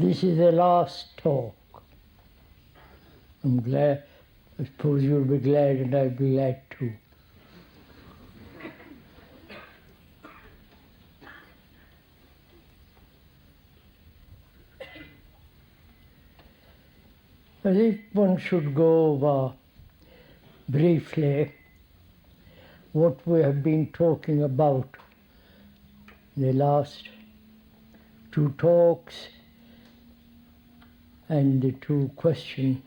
This is the last talk. I'm glad, I suppose you'll be glad and I'll be glad too. I think one should go over briefly what we have been talking about the last two talks and the two question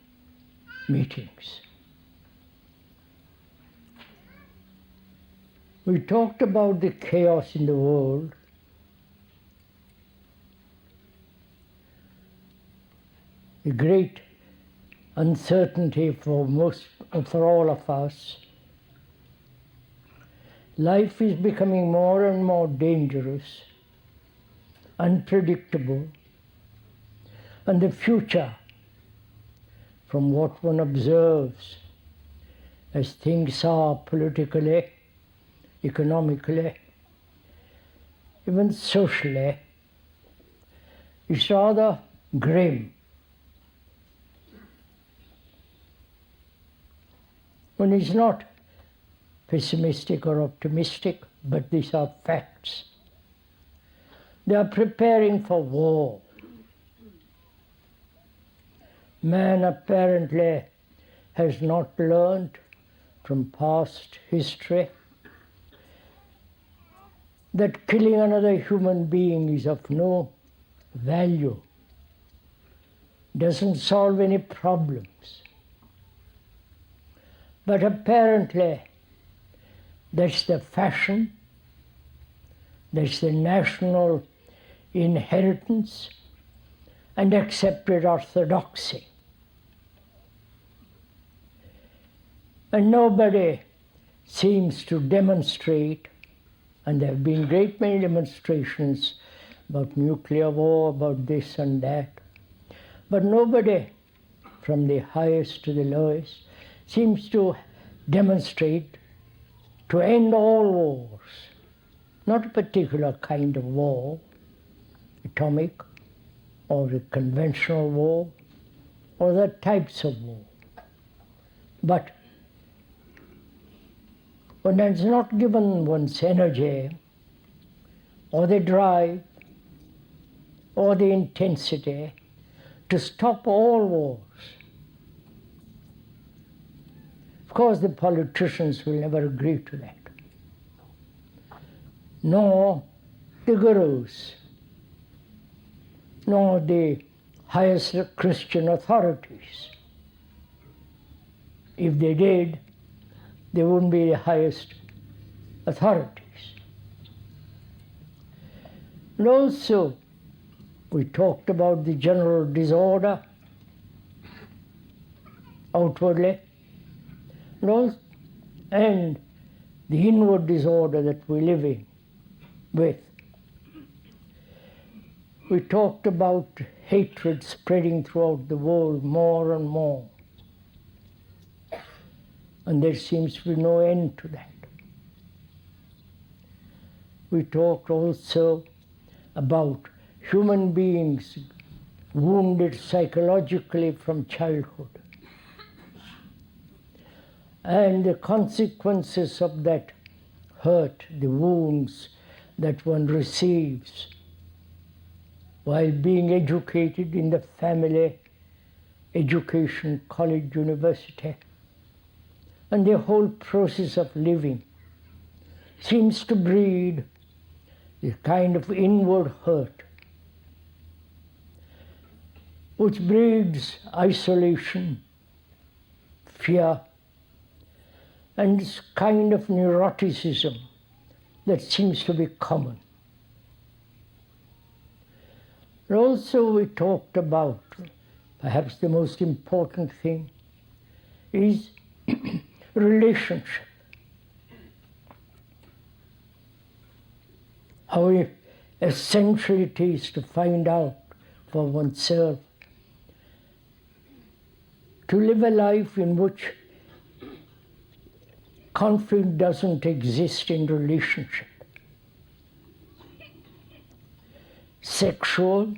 meetings. We talked about the chaos in the world, the great uncertainty for all of us. Life is becoming more and more dangerous, unpredictable, and the future, from what one observes as things are politically, economically, even socially, is rather grim. One is not pessimistic or optimistic, but these are facts. They are preparing for war. Man apparently has not learned from past history that killing another human being is of no value, doesn't solve any problems. But apparently that's the fashion, that's the national inheritance and accepted orthodoxy. And nobody seems to demonstrate, and there have been great many demonstrations about nuclear war, about this and that, but nobody, from the highest to the lowest, seems to demonstrate to end all wars, not a particular kind of war, atomic or a conventional war, or the types of war. But one has not given one's energy or the drive or the intensity to stop all wars. Of course, the politicians will never agree to that, nor the gurus, nor the highest Christian authorities. If they did, they wouldn't be the highest authorities. And also, we talked about the general disorder outwardly, and the inward disorder that we live in with. We talked about hatred spreading throughout the world more and more. And there seems to be no end to that. We talked also about human beings wounded psychologically from childhood, and the consequences of that hurt, the wounds that one receives while being educated in the family, education, college, university, and the whole process of living seems to breed a kind of inward hurt, which breeds isolation, fear, and this kind of neuroticism that seems to be common. And also we talked about, perhaps the most important thing, is relationship. How essential it is to find out for oneself, to live a life in which conflict doesn't exist in relationship. Sexual,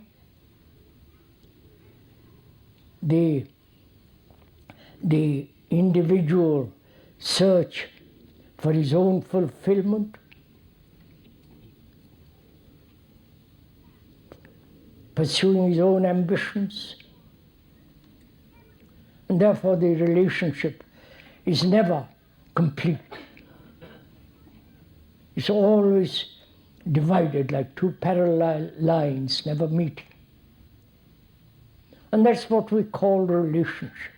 the individual search for his own fulfillment, pursuing his own ambitions, and therefore the relationship is never complete. It's always divided like two parallel lines, never meeting. And that's what we call relationship.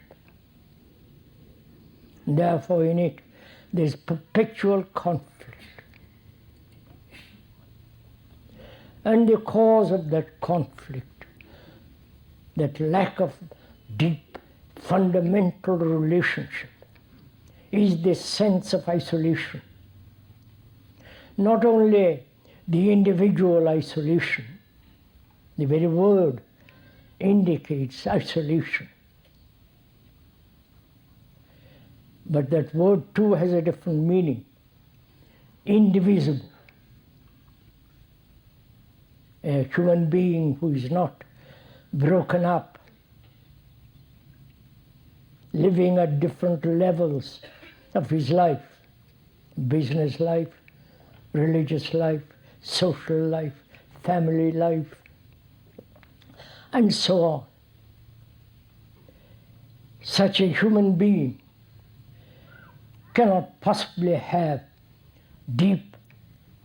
And therefore in it there's perpetual conflict. And the cause of that conflict, that lack of deep, fundamental relationship, is this sense of isolation. Not only the individual isolation, the very word indicates isolation. But that word too has a different meaning. Indivisible. A human being who is not broken up, living at different levels of his life, business life, religious life, social life, family life, and so on. Such a human being cannot possibly have deep,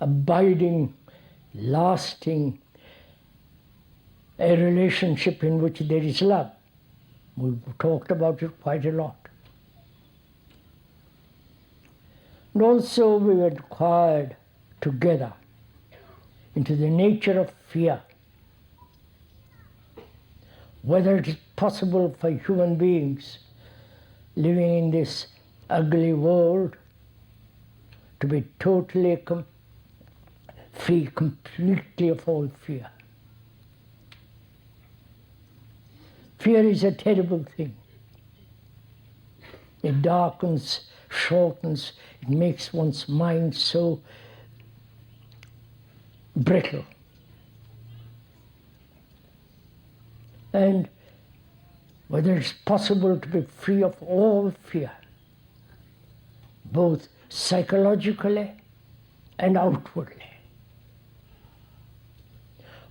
abiding, lasting, a relationship in which there is love. We've talked about it quite a lot. And also we inquired together into the nature of fear. Whether it is possible for human beings living in this ugly world to be totally free completely of all fear. Fear is a terrible thing. It darkens, shortens, it makes one's mind so brittle. And whether it's possible to be free of all fear, both psychologically and outwardly.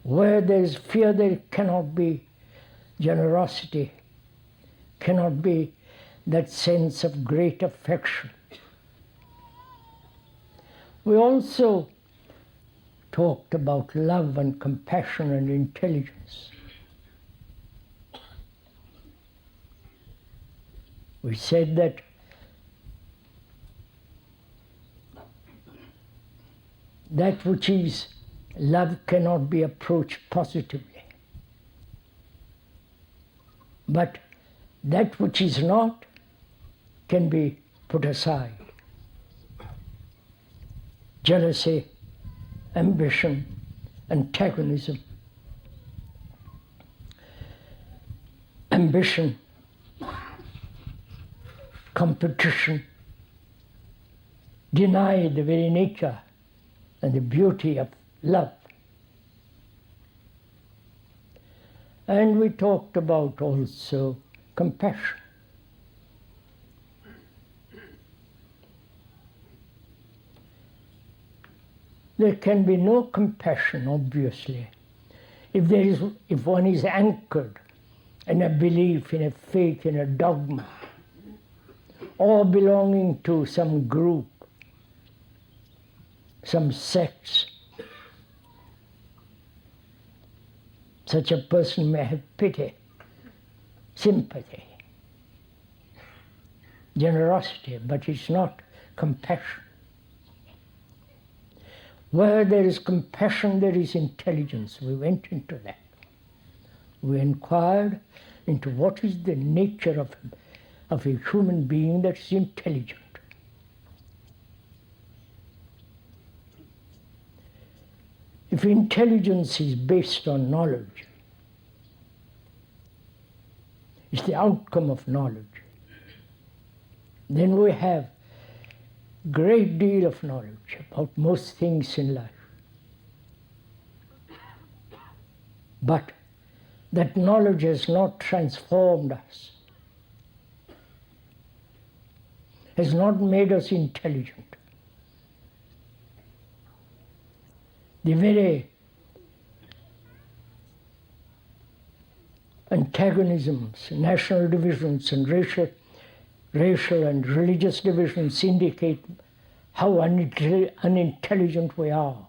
Where there is fear, there cannot be generosity, cannot be that sense of great affection. We also talked about love and compassion and intelligence. We said that that which is love cannot be approached positively. But that which is not can be put aside. Jealousy, ambition, antagonism. Ambition, competition, deny the very nature and the beauty of love. And we talked about also compassion. There can be no compassion, obviously, if one is anchored in a belief, in a faith, in a dogma, or belonging to some group, some sects. Such a person may have pity, sympathy, generosity, but it's not compassion. Where there is compassion, there is intelligence. We went into that. We inquired into what is the nature of a human being that is intelligent. If intelligence is based on knowledge, it's the outcome of knowledge, then we have a great deal of knowledge about most things in life. But that knowledge has not transformed us, has not made us intelligent. The very antagonisms, national divisions and racial and religious divisions indicate how unintelligent we are.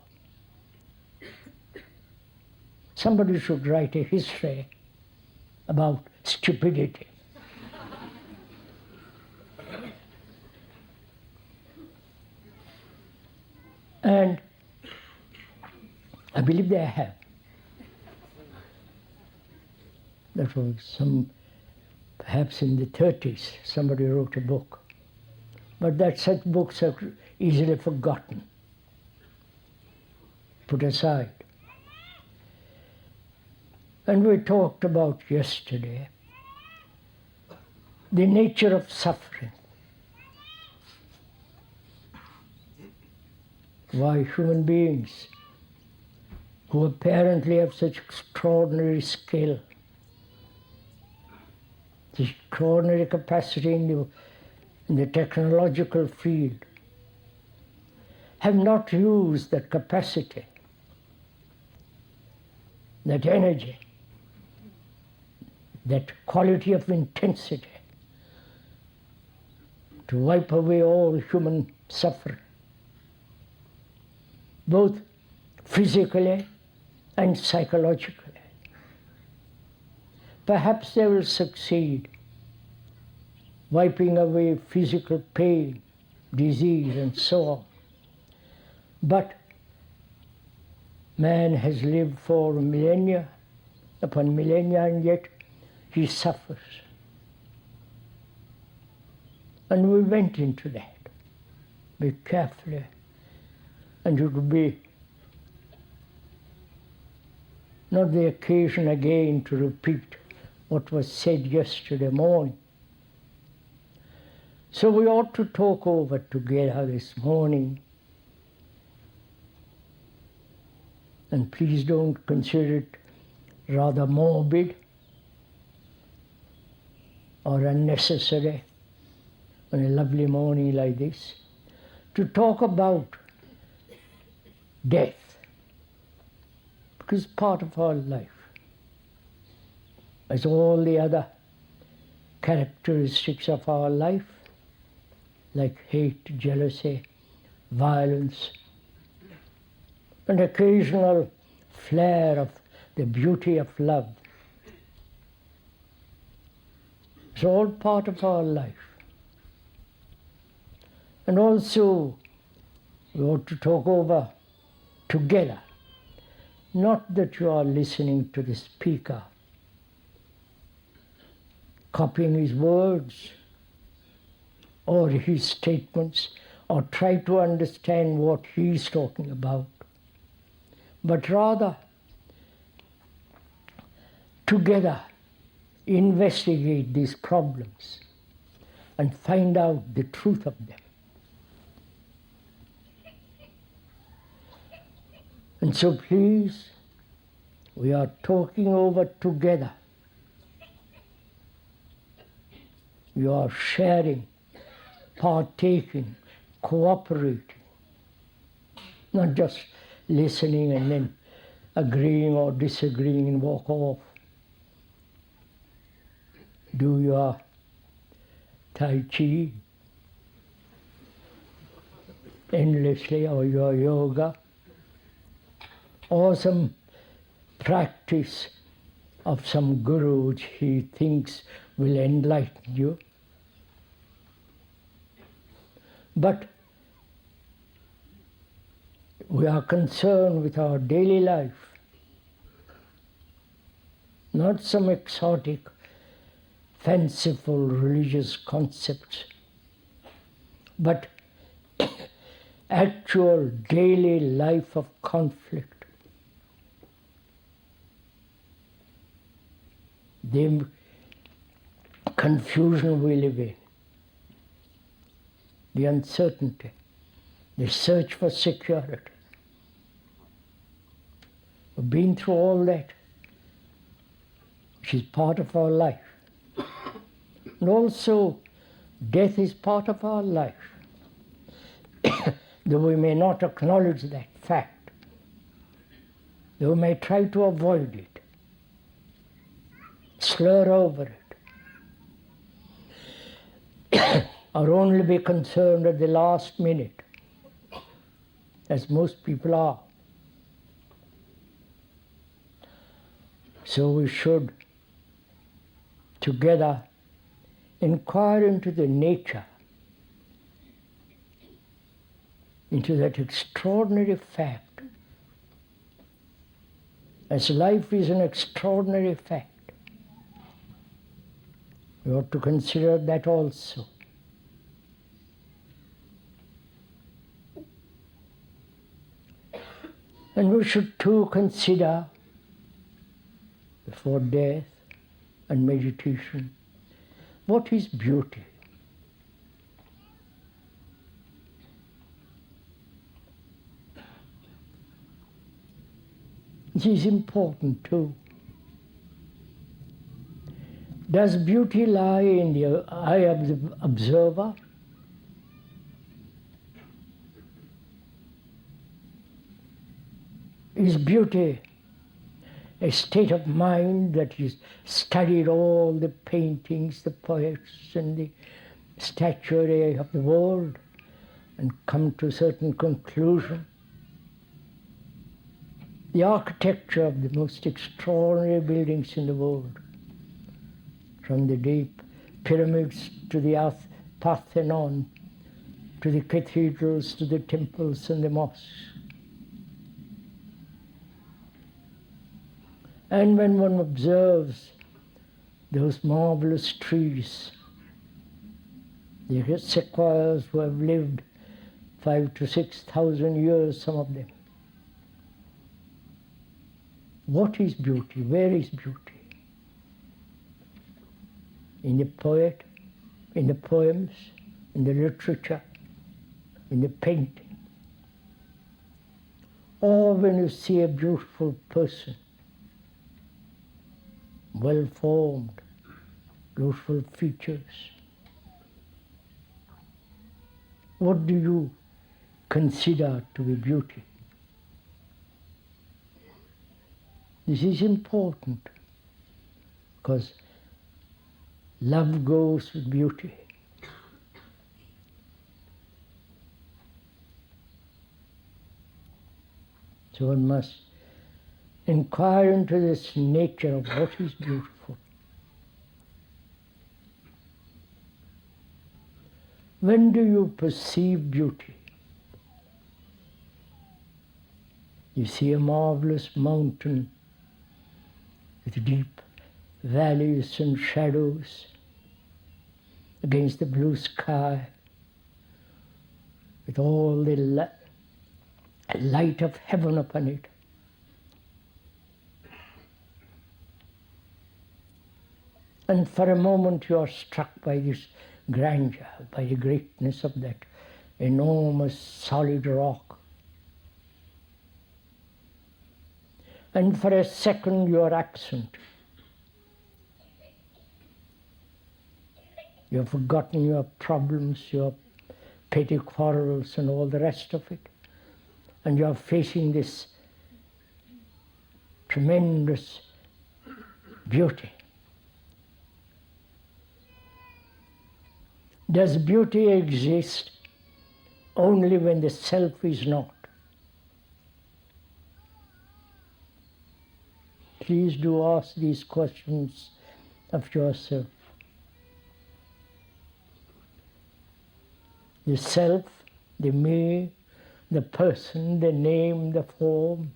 Somebody should write a history about stupidity. And I believe they have. That was perhaps in the 30s, somebody wrote a book. But that such books are easily forgotten, put aside. And we talked about yesterday the nature of suffering. Why human beings who apparently have such extraordinary skill, such extraordinary capacity in the technological field, have not used that capacity, that energy, that quality of intensity to wipe away all human suffering, both physically and psychologically. Perhaps they will succeed wiping away physical pain, disease, and so on. But man has lived for millennia upon millennia, and yet he suffers. And we went into that very carefully, and it would be not the occasion again to repeat what was said yesterday morning. So we ought to talk over together this morning. And please don't consider it rather morbid or unnecessary on a lovely morning like this, to talk about death, because part of our life, as all the other characteristics of our life, like hate, jealousy, violence, an occasional flare of the beauty of love. It's all part of our life. And also, we ought to talk over together. Not that you are listening to the speaker, copying his words or his statements, or try to understand what he's talking about, but rather together investigate these problems and find out the truth of them. And so please, we are talking over together. You are sharing, partaking, cooperating, not just listening and then agreeing or disagreeing and walk off. Do your Tai Chi endlessly, or your yoga, or some practice of some guru which he thinks will enlighten you. But we are concerned with our daily life, not some exotic, fanciful religious concepts, but actual daily life of conflict. The confusion we live in, the uncertainty, the search for security. We've been through all that. which is part of our life. And also, death is part of our life. Though we may not acknowledge that fact, though we may try to avoid it, slur over it, or only be concerned at the last minute, as most people are. So we should together inquire into the nature, into that extraordinary fact. As life is an extraordinary fact, we ought to consider that also. And we should too consider, before death and meditation, what is beauty? This is important too. Does beauty lie in the eye of the observer? Is beauty a state of mind that is studied all the paintings, the poets, and the statuary of the world and come to a certain conclusion? The architecture of the most extraordinary buildings in the world, from the deep pyramids to the Parthenon, to the cathedrals, to the temples and the mosques. And when one observes those marvelous trees, the sequoias who have lived 5,000 to 6,000 years, some of them. What is beauty? Where is beauty? In the poet, in the poems, in the literature, in the painting. Or when you see a beautiful person, well-formed, beautiful features. What do you consider to be beauty? This is important because love goes with beauty. So one must inquire into this nature of what is beautiful. When do you perceive beauty? You see a marvelous mountain with deep valleys and shadows against the blue sky, with all the light of heaven upon it. And for a moment you are struck by this grandeur, by the greatness of that enormous solid rock. And for a second you are absent. You have forgotten your problems, your petty quarrels and all the rest of it. And you are facing this tremendous beauty. Does beauty exist only when the self is not? Please do ask these questions of yourself. The self, the me, the person, the name, the form,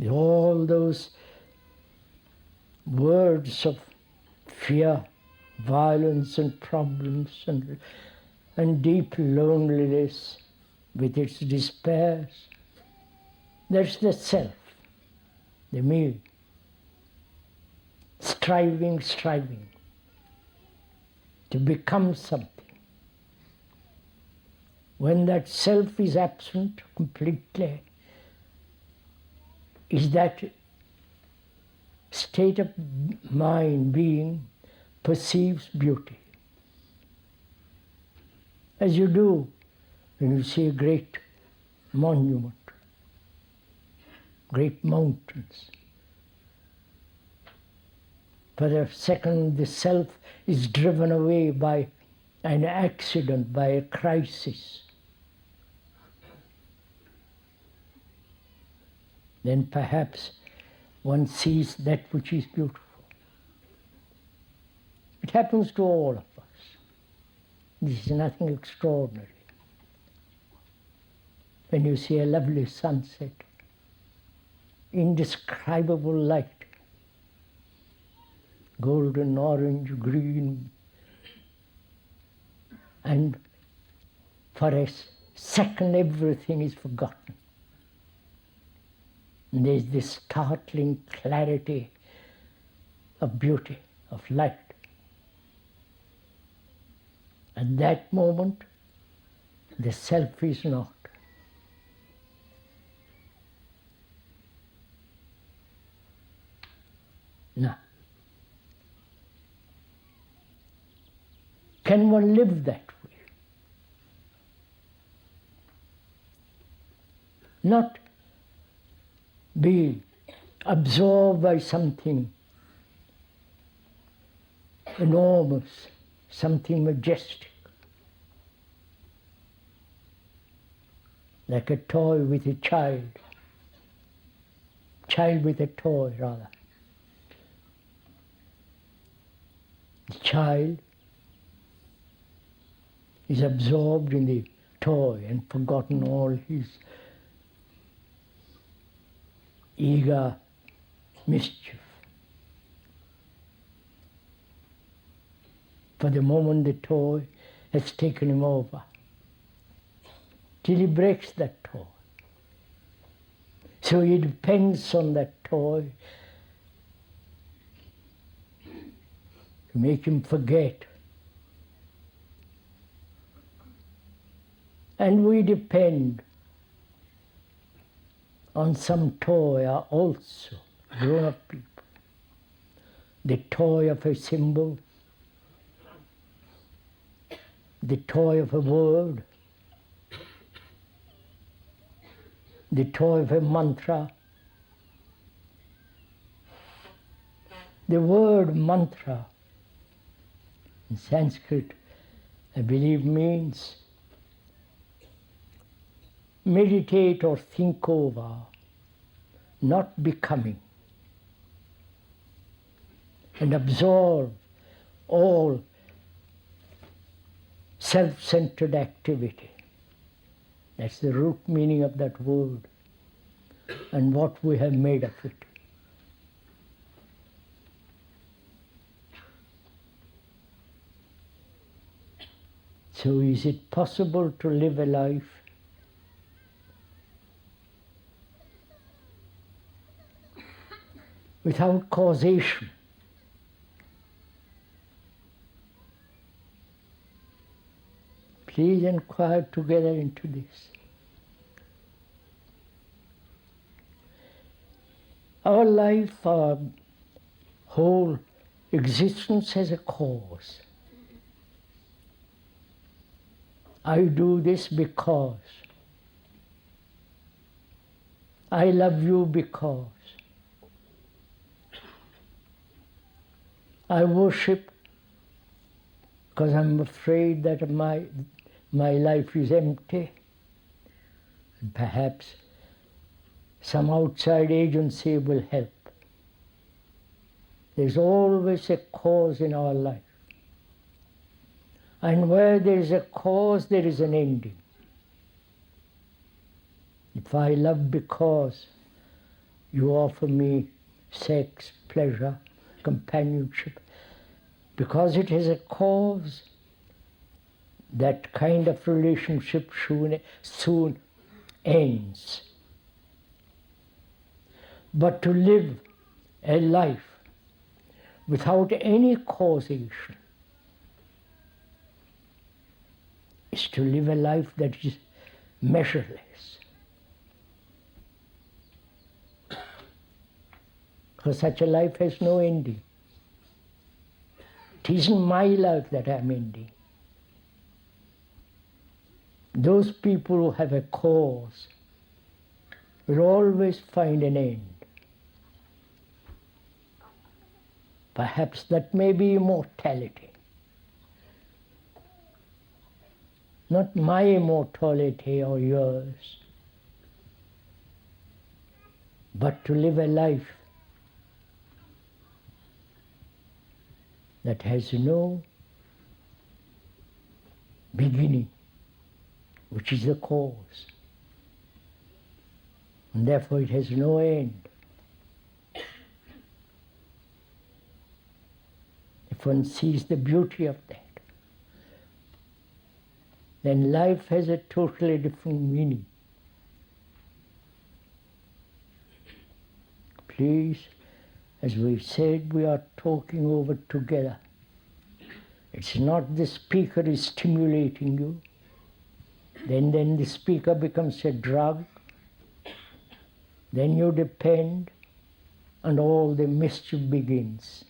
all those words of fear, violence and problems and deep loneliness with its despairs. That's the self, the me, striving to become something. When that self is absent completely, is that state of mind, being, perceives beauty. As you do when you see a great monument, great mountains. For a second, the self is driven away by an accident, by a crisis. Then perhaps one sees that which is beautiful. It happens to all of us. This is nothing extraordinary. When you see a lovely sunset, indescribable light, golden, orange, green, and for a second everything is forgotten. And there's this startling clarity of beauty, of light. At that moment, the self is not. No. Can one live that way? Not be absorbed by something enormous, something majestic, like a toy with a child with a toy rather. The child is absorbed in the toy and forgotten all his eager mischief. For the moment the toy has taken him over, till he breaks that toy. So he depends on that toy to make him forget. And we depend on some toy also, grown-up people. The toy of a symbol, the toy of a word, the toy of a mantra. The word mantra in Sanskrit, I believe, means meditate or think over, not becoming, and absorb all self-centered activity. That's the root meaning of that word and what we have made of it. So is it possible to live a life without causation? Please inquire together into this. Our life, our whole existence has a cause. I do this because. I love you because. I worship because I'm afraid that my life is empty. And perhaps some outside agency will help. There's always a cause in our life. And where there is a cause, there is an ending. If I love because you offer me sex, pleasure, companionship, because it has a cause, that kind of relationship soon ends. But to live a life without any causation is to live a life that is measureless. Because such a life has no ending. It isn't my life that I'm ending. Those people who have a cause will always find an end. Perhaps that may be immortality. Not my immortality or yours, but to live a life that has no beginning, which is the cause. And therefore it has no end. If one sees the beauty of that, then life has a totally different meaning. Please, as we said, we are talking over together. It's not the speaker is stimulating you. Then the speaker becomes a drug. Then you depend, and all the mischief begins.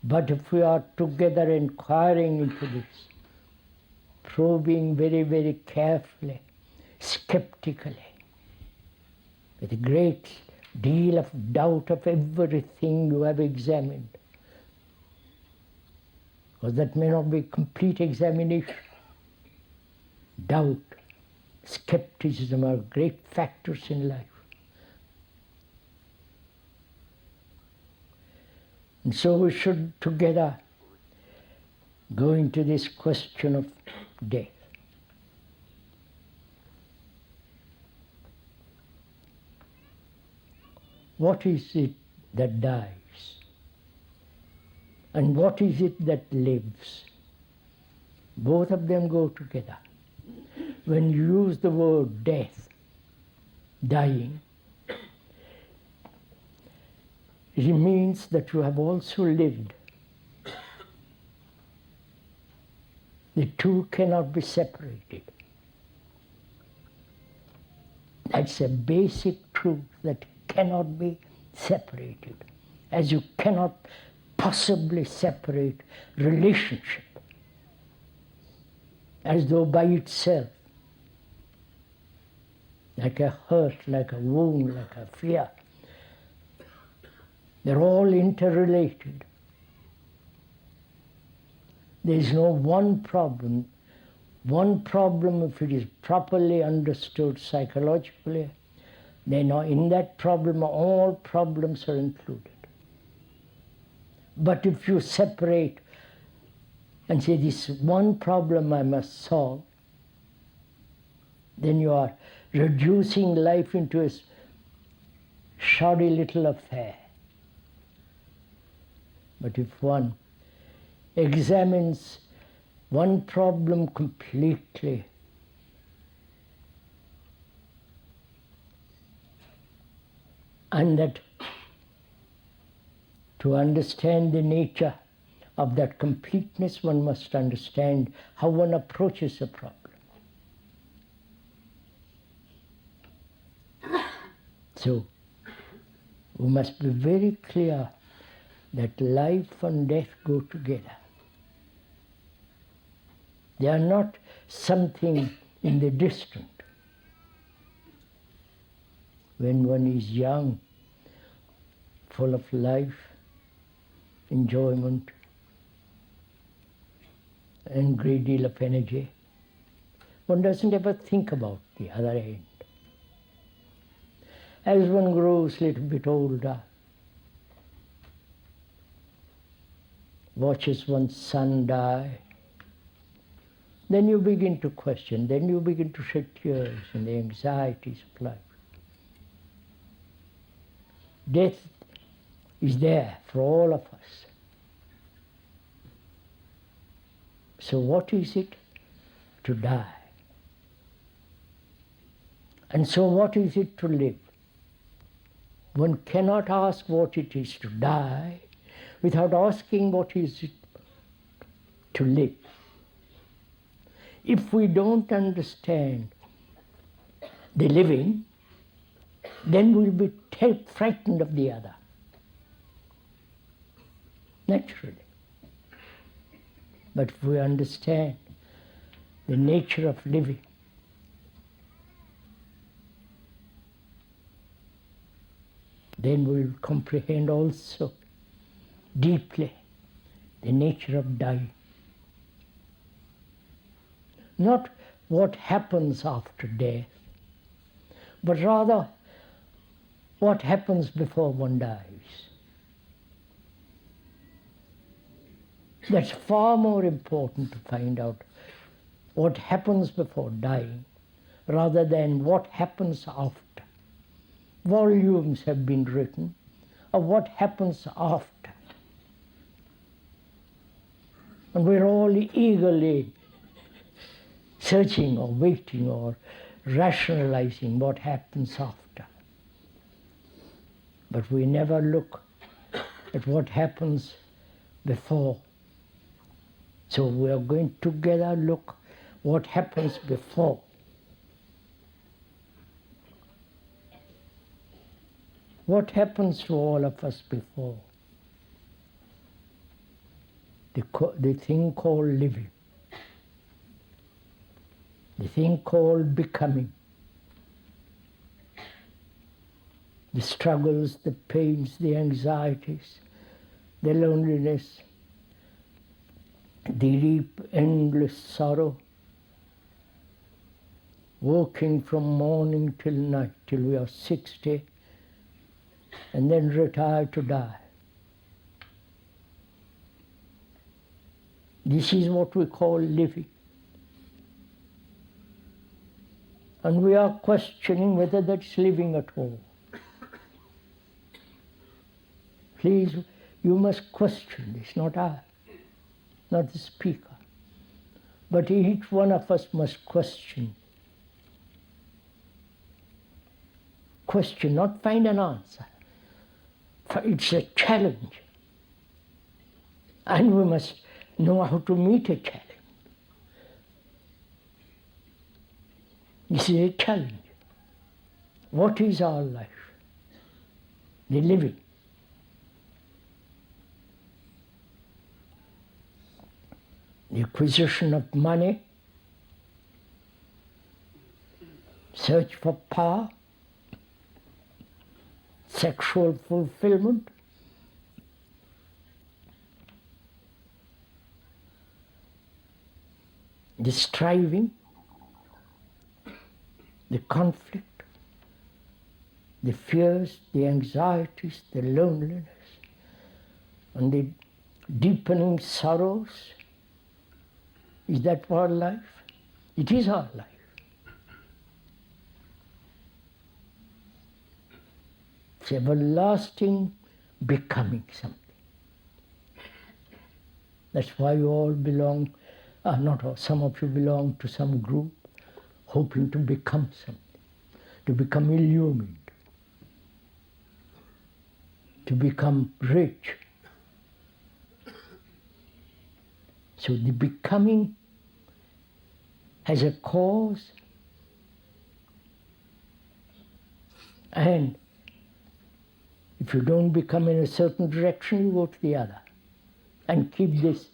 But if we are together inquiring into this, probing very, very carefully, skeptically, with a great deal of doubt of everything you have examined, because that may not be complete examination. Doubt, skepticism are great factors in life. And so we should together go into this question of death. What is it that dies? And what is it that lives? Both of them go together. When you use the word death, dying, it means that you have also lived. The two cannot be separated. That's a basic truth that cannot be separated, as you cannot possibly separate relationship as though by itself, like a hurt, like a wound, like a fear. They're all interrelated. There is no one problem. One problem, if it is properly understood psychologically, then in that problem all problems are included. But if you separate and say this one problem I must solve, then you are reducing life into a shoddy little affair. But if one examines one problem completely, and that to understand the nature of that completeness, one must understand how one approaches a problem. So, we must be very clear that life and death go together. They are not something in the distant. When one is young, full of life, enjoyment, and great deal of energy, one doesn't ever think about the other end. As one grows a little bit older, watches one's son die, then you begin to question, then you begin to shed tears in the anxieties of life. Death is there for all of us. So what is it to die? And so what is it to live? One cannot ask what it is to die without asking what is it to live. If we don't understand the living, then we'll be frightened of the other. Naturally. But if we understand the nature of living, then we'll comprehend also deeply the nature of dying. Not what happens after death, but rather what happens before one dies. That's far more important to find out what happens before dying rather than what happens after. Volumes have been written of what happens after. And we're all eagerly searching or waiting or rationalizing what happens after. But we never look at what happens before. So we are going together look what happens before. What happens to all of us before? The thing called living. The thing called becoming. The struggles, the pains, the anxieties, the loneliness, the deep, endless sorrow, working from morning till night, till we are 60, and then retire to die. This is what we call living. And we are questioning whether that's living at all. Please, you must question this, not I, not the speaker. But each one of us must question. Question, not find an answer. For it's a challenge. And we must know how to meet a challenge. This is a challenge. What is our life? The living. The acquisition of money, search for power, sexual fulfillment, the striving, the conflict, the fears, the anxieties, the loneliness, and the deepening sorrows. Is that our life? It is our life. It's everlasting becoming something. That's why you all belong, not all, some of you belong to some group hoping to become something, to become illumined, to become rich. So the becoming has a cause, and if you don't become in a certain direction, you go to the other. And keep this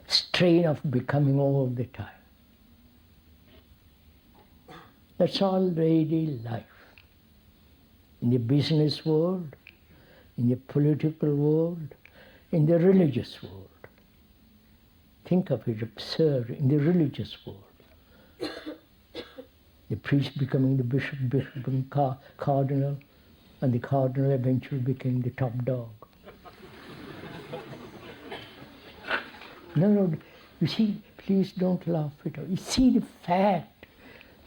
strain of becoming all the time. That's already life. In the business world, in the political world, in the religious world. Think of it, absurd, in the religious world. The priest becoming the bishop, bishop becoming cardinal, and the cardinal eventually became the top dog. No, you see, please don't laugh at all. You see the fact,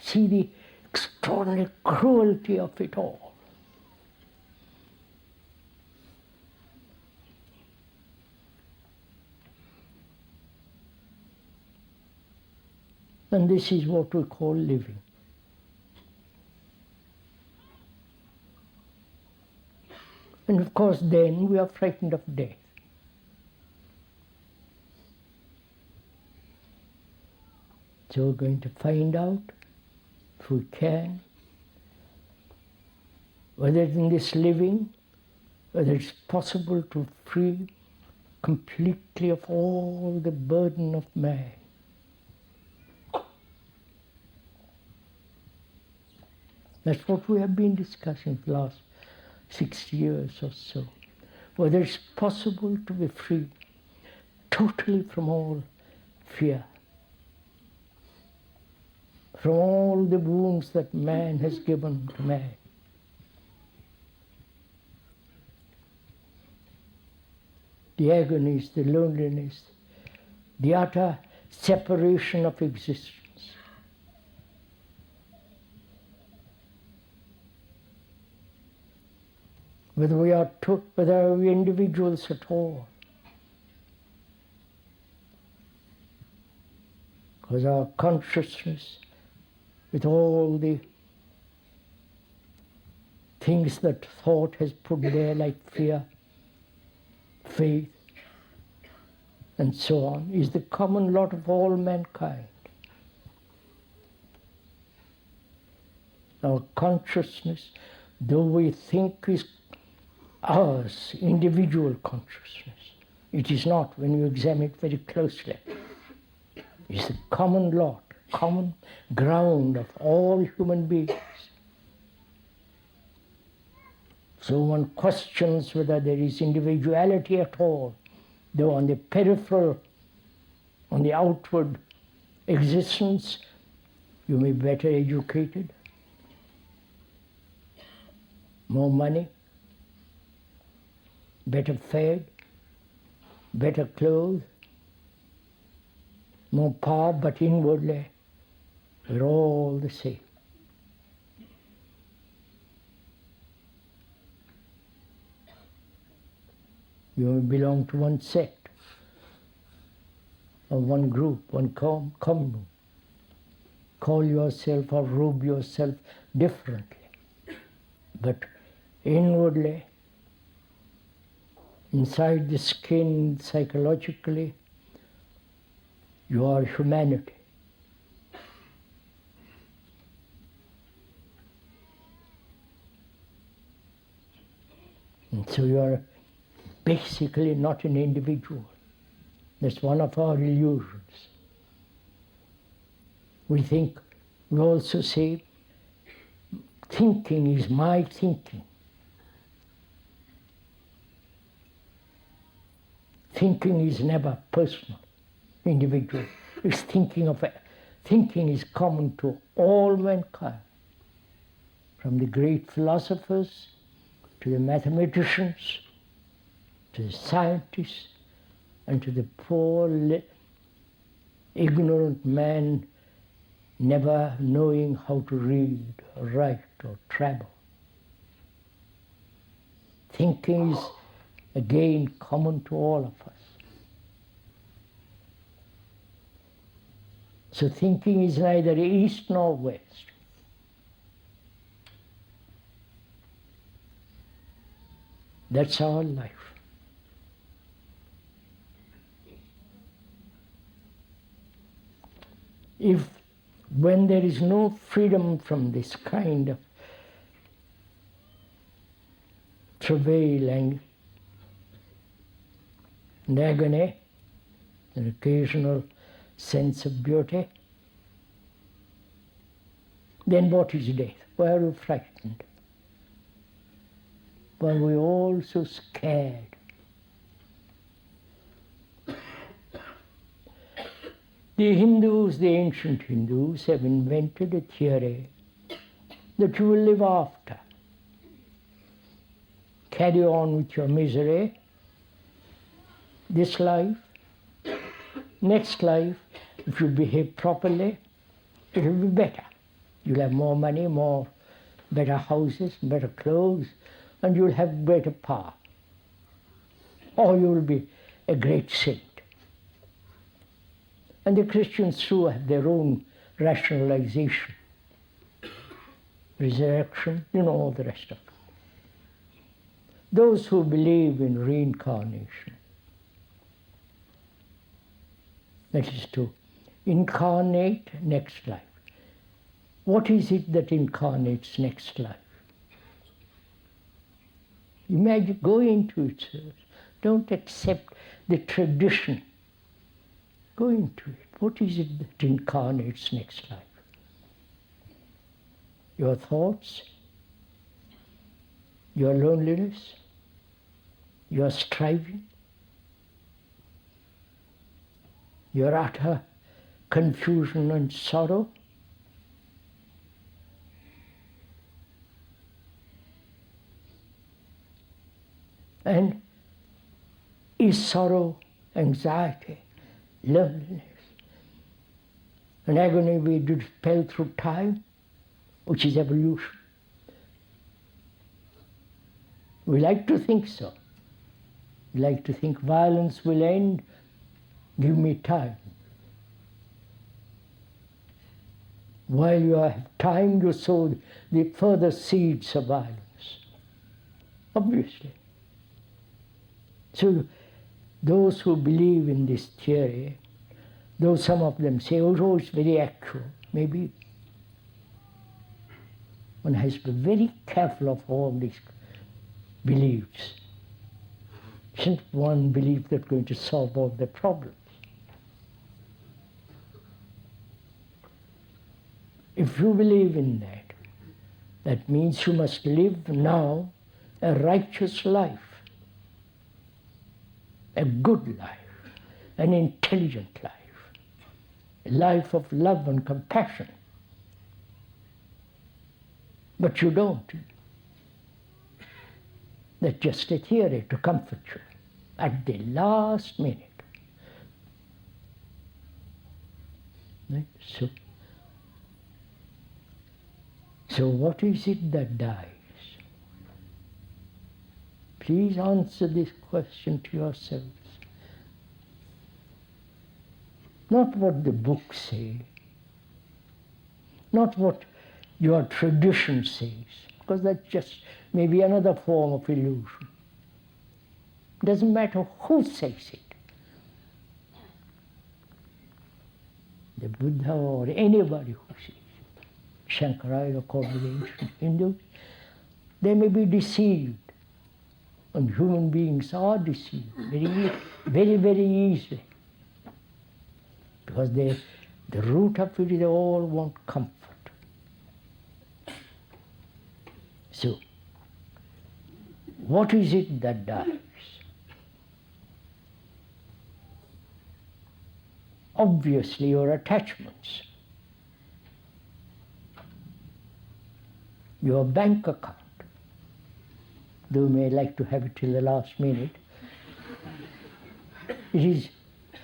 see the extraordinary cruelty of it all. And this is what we call living. And of course then we are frightened of death. So we're going to find out if we can, whether in this living, whether it's possible to free completely of all the burden of man. That's what we have been discussing the last 60 years or so. Whether it's possible to be free totally from all fear, from all the wounds that man has given to man. The agonies, the loneliness, the utter separation of existence. Whether we are individuals at all. Because our consciousness, with all the things that thought has put there, like fear, faith, and so on, is the common lot of all mankind. Our consciousness, though we think is ours, individual consciousness, it is not when you examine it very closely. It's the common lot, common ground of all human beings. So one questions whether there is individuality at all, though on the peripheral, on the outward existence, you may be better educated, more money, better fed, better clothes, more power, but inwardly we're all the same. You belong to one sect, or one group, one commune. Call yourself or robe yourself differently. But inwardly, inside the skin, psychologically, you are humanity. And so you are basically not an individual. That's one of our illusions. We also say, thinking is my thinking. Thinking is never personal, individual. It's thinking is common to all mankind, from the great philosophers to the mathematicians, to the scientists, and to the poor, ignorant man never knowing how to read or write or travel. Thinking is, again, common to all of us. So thinking is neither east nor west. That's our life. When there is no freedom from this kind of travail and agony, an occasional sense of beauty, then what is death? Why are you frightened? Why are we all so scared? The Hindus, the ancient Hindus, have invented a theory that you will live after. Carry on with your misery, this life, next life, if you behave properly, it will be better. You'll have more money, better houses, better clothes, and you'll have greater power. Or you'll be a great saint. And the Christians too have their own rationalization. Resurrection, all the rest of it. Those who believe in reincarnation, that is to incarnate next life. What is it that incarnates next life? Imagine, go into it, sir. Don't accept the tradition. Go into it. What is it that incarnates next life? Your thoughts, your loneliness, your striving, your utter confusion and sorrow. And is sorrow, anxiety, loneliness, an agony we dispel through time, which is evolution? We like to think so. We like to think violence will end, give me time. While you have time, you sow the further seeds of violence, obviously. So those who believe in this theory, though some of them say, oh, it's very actual, maybe one has to be very careful of all these beliefs. Isn't one belief that's going to solve all the problems? If you believe in that, that means you must live now a righteous life, a good life, an intelligent life, a life of love and compassion. But you don't. That's just a theory to comfort you at the last minute. Right? So what is it that dies? Please answer this question to yourselves. Not what the books say, not what your tradition says, because that's just maybe another form of illusion. Doesn't matter who says it. The Buddha or anybody who says it, Shankaraya or the ancient Hindus, they may be deceived. And human beings are deceived very, very easily. Because the root of it is they all want comfort. So, what is it that dies? Obviously, your attachments, your bank account. Though you may like to have it till the last minute, it is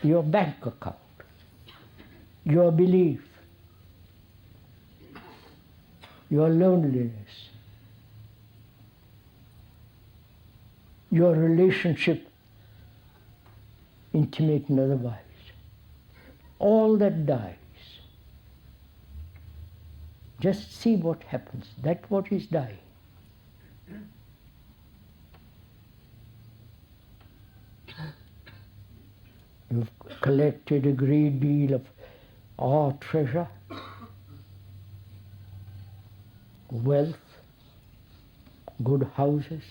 your bank account, your belief, your loneliness, your relationship, intimate and otherwise. All that dies. Just see what happens. That's what is dying. You've collected a great deal of art treasure, wealth, good houses,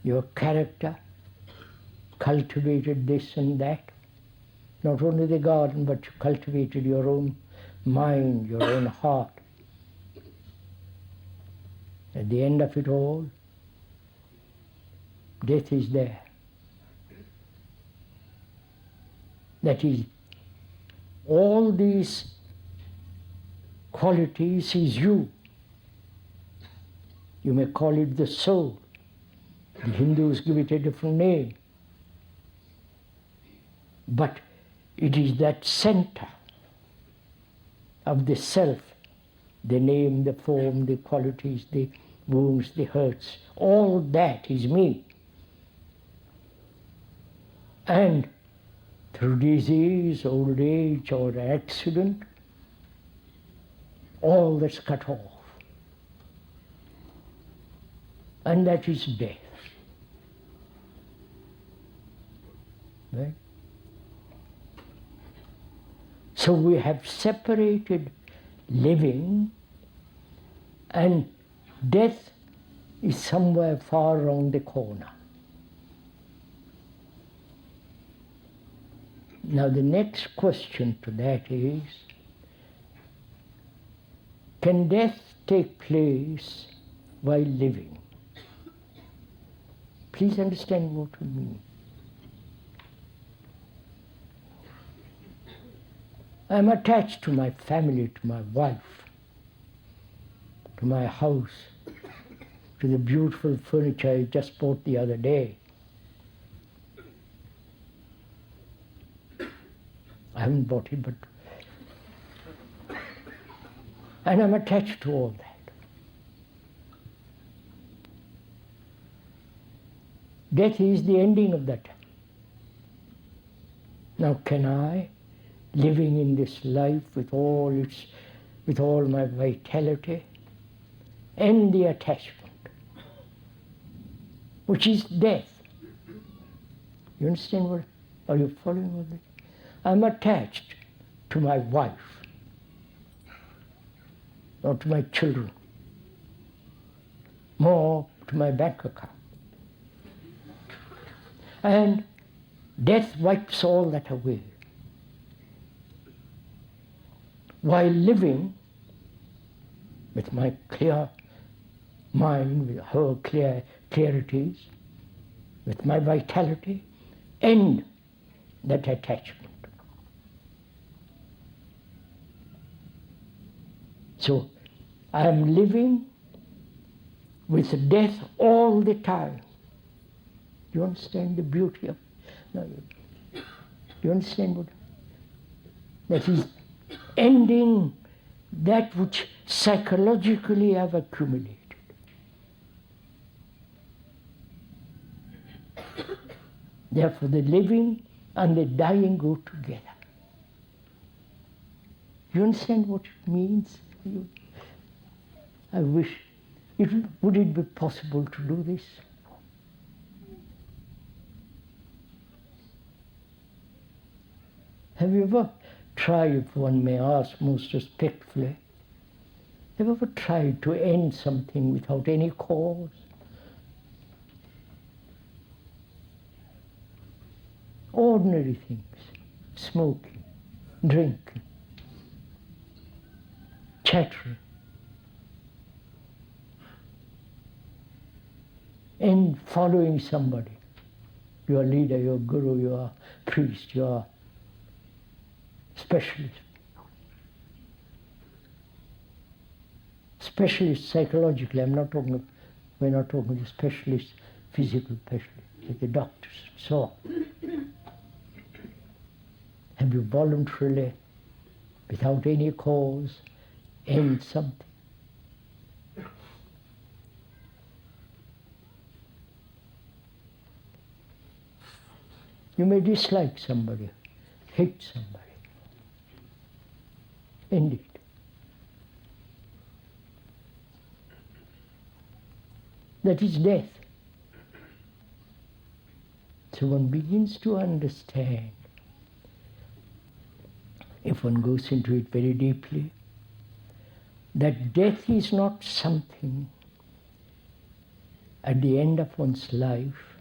your character, cultivated this and that. Not only the garden, but you cultivated your own mind, your own heart. At the end of it all, death is there. That is, all these qualities is you. You may call it the soul. The Hindus give it a different name. But it is that center of the self, the name, the form, the qualities, the wounds, the hurts. All that is me. And through disease, old age, or accident, all that's cut off. And that is death. Right? So we have separated living, and death is somewhere far around the corner. Now the next question to that is, can death take place while living? Please understand what I mean. I am attached to my family, to my wife, to my house, to the beautiful furniture I just bought the other day. I haven't bought it, but... And I'm attached to all that. Death is the ending of that. Now can I, living in this life with all my vitality, end the attachment, which is death? You understand what? Are you following all this? I'm attached to my wife, not to my children, more to my bank account. And death wipes all that away. While living with my clear mind, with her clarities, with my vitality, end that attachment. So I am living with death all the time. Do you understand the beauty of it? No, do you understand what? That is ending that which psychologically I've accumulated. Therefore the living and the dying go together. You understand what it means? I wish, would it be possible to do this? Have you ever tried, if one may ask most respectfully, have you ever tried to end something without any cause? Ordinary things, smoking, drinking, chattering, and following somebody, your leader, your guru, your priest, your specialist. Specialist psychologically, we're not talking to specialists, physical specialists, like the doctors and so on. Have you voluntarily, without any cause, end something? You may dislike somebody, hate somebody. End it. That is death. So one begins to understand, if one goes into it very deeply, that death is not something at the end of one's life,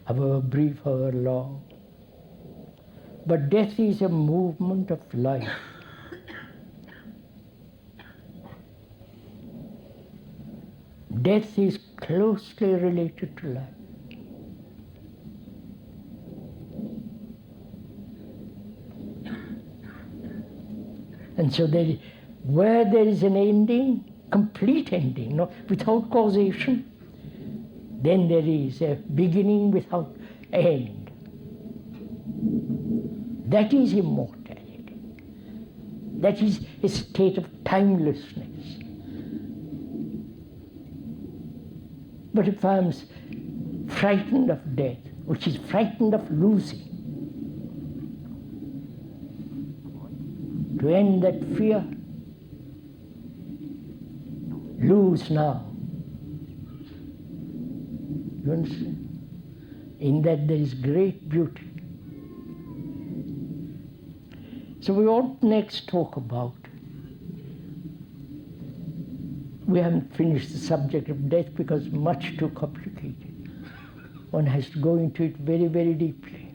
however brief, however long, but death is a movement of life. Death is closely related to life. And so where there is an ending, complete ending, without causation, then there is a beginning without end. That is immortality. That is a state of timelessness. But if I am frightened of death, which is frightened of losing, to end that fear, lose now. You understand? In that there is great beauty. So we ought next talk about we haven't finished the subject of death because it's much too complicated. One has to go into it very, very deeply.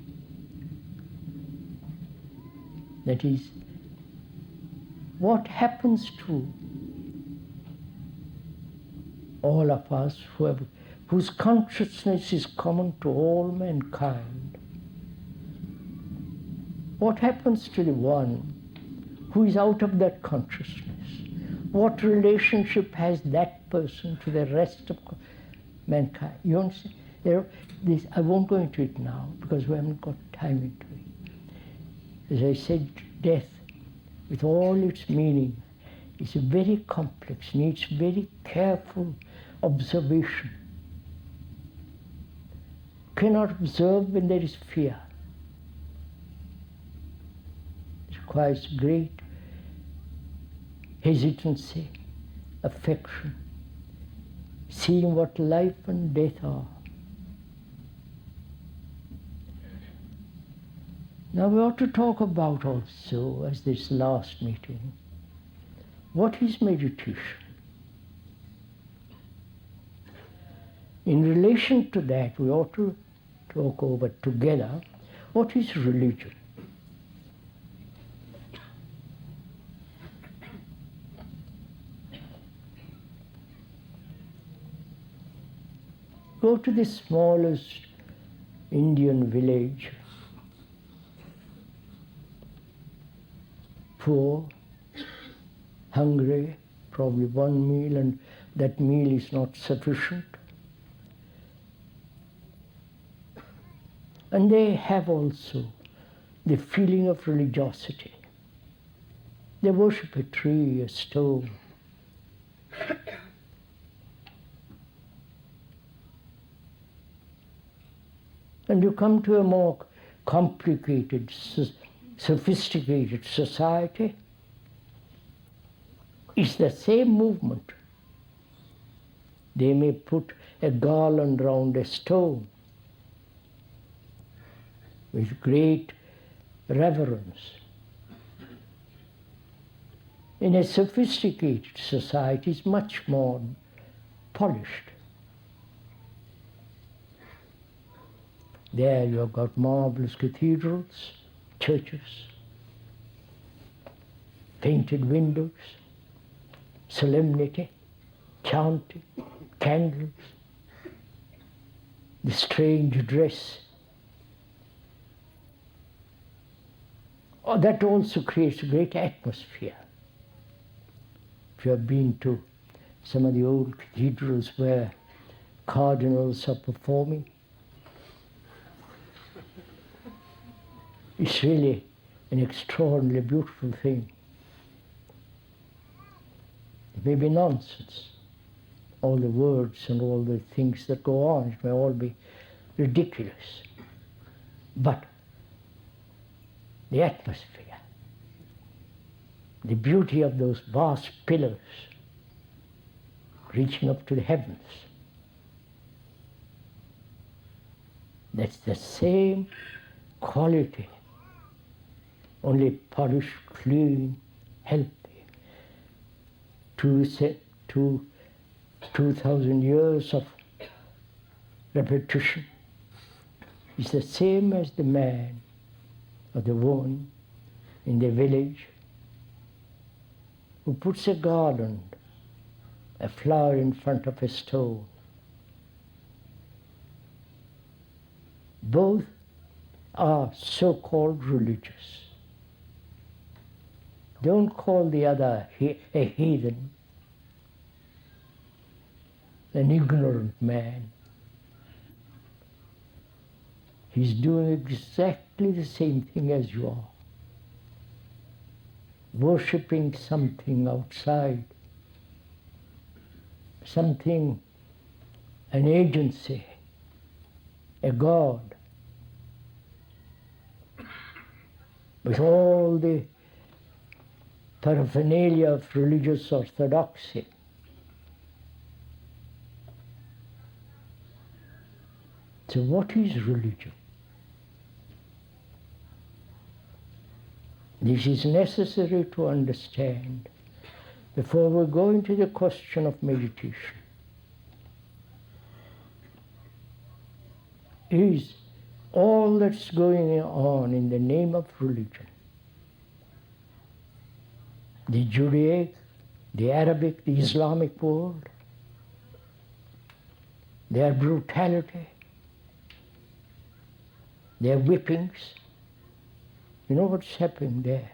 That is, what happens to all of us whose consciousness is common to all mankind? What happens to the one who is out of that consciousness? What relationship has that person to the rest of mankind? You understand? I won't go into it now because we haven't got time into it. As I said, death, with all its meaning, is very complex, needs very careful observation. Cannot observe when there is fear. It requires great hesitancy, affection, seeing what life and death are. Now we ought to talk about also, as this last meeting, what is meditation? In relation to that, we ought to talk over together what is religion. Go to the smallest Indian village, poor, hungry, probably one meal, and that meal is not sufficient. And they have also the feeling of religiosity. They worship a tree, a stone. And you come to a more complicated, sophisticated society, it's the same movement. They may put a garland round a stone with great reverence. In a sophisticated society, it's much more polished. There you have got marvelous cathedrals, churches, painted windows, solemnity, chanting, candles, the strange dress. Oh, that also creates a great atmosphere. If you have been to some of the old cathedrals where cardinals are performing, it's really an extraordinarily beautiful thing. It may be nonsense, all the words and all the things that go on, it may all be ridiculous. But the atmosphere, the beauty of those vast pillars reaching up to the heavens, that's the same quality, only polished, clean, healthy. 2,000 years of repetition is the same as the man or the woman in the village who puts a garland, a flower in front of a stone. Both are so-called religious. Don't call the other a heathen, an ignorant man. He's doing exactly the same thing as you are, worshipping something outside, something, an agency, a God, with all the paraphernalia of religious orthodoxy. So what is religion? This is necessary to understand before we go into the question of meditation, is all that's going on in the name of religion. The Judaic, the Arabic, the Islamic world, their brutality, their whippings. You know what's happening there?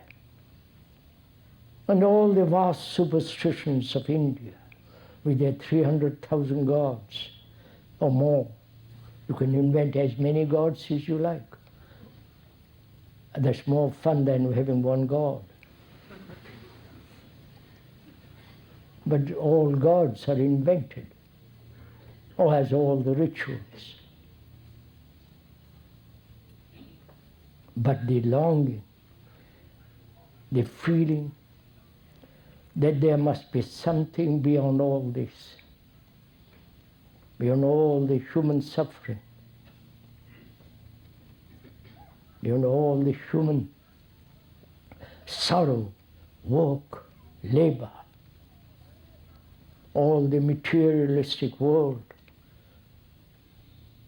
And all the vast superstitions of India with their 300,000 gods or more. You can invent as many gods as you like. And that's more fun than having one god. But all gods are invented, or has all the rituals. But the longing, the feeling that there must be something beyond all this, beyond all the human suffering, beyond all the human sorrow, work, labor, all the materialistic world,